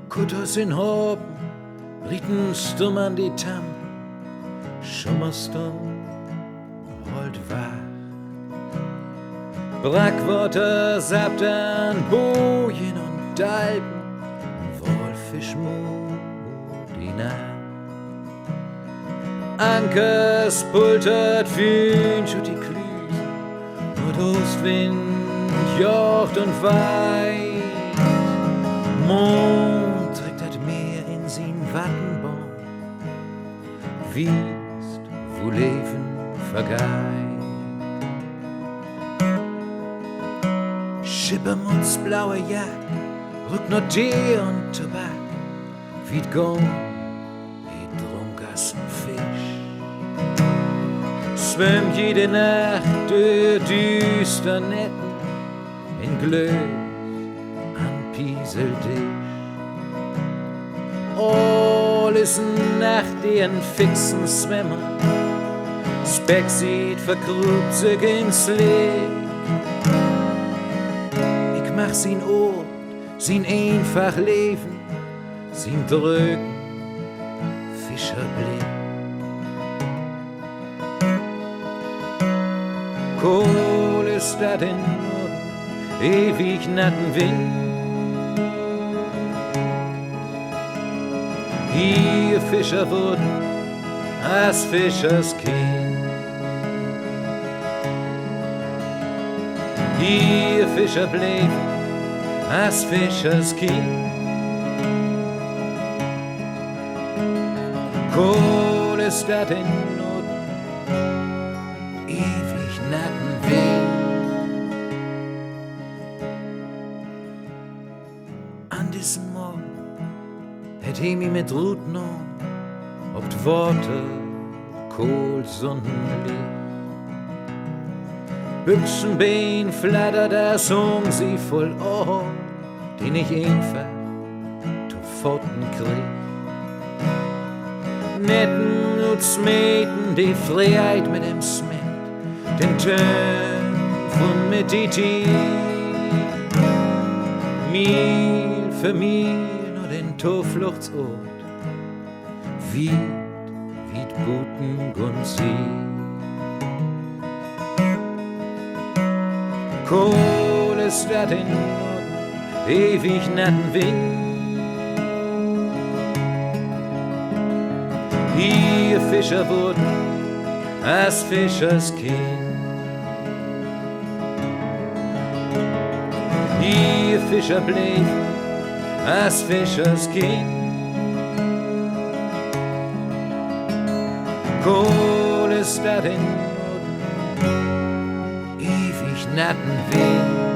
Kutters in Hoben, rietenst du an die Tamm, schummerst du, holt wach. Brackwater sabt an Bojen und Dalben, Wolfischmut die Nacht. Ankers pultert Fünsch und die Klüse, Nordostwind jocht und weit. Mond trägt das Meer in sin Wattenbaum, wiest, wo Leben vergeit. Schippermuts blaue Jack, rückt noch Tee und Tabak, wie Gong, wie drunkers Fisch. Schwimmt jede Nacht durch düster Netten, in Glück an Pieseltisch. Alles Nacht den fixen Swimmer, Speck sieht vergrübt sich ins Licht. Ich mach sin Ort, sin einfach Leben, sin drücken Fischerblick. Kohl ist dat in Norden, ewig natten Wind. Hier Fischer wurden, als Fischers Kind. Hier Fischer blieben, als Fischers Kind. Kohl ist dat in Norden, ewig natten Wind. An diesem Morgen hätt ich mich mit Ruth noch ob d Worte Kohl Sonnenlicht. Büchsenbein flattert das sie voll Ohr, den ich einfach zu Pfoten krieg. Netten und Smeten, die Freiheit mit dem Smet, den Tön von mit die Tier. Mil für Mil nur den Zufluchtsort, wie guten Gunsi. Kohl ist dat in Norden, ewig natten Wind. Hier Fischer wurden, als Fischers Kind. Hier Fischer blieben, als Fischers Kind. Kohl ist dat in Norden, ewig natten Wind.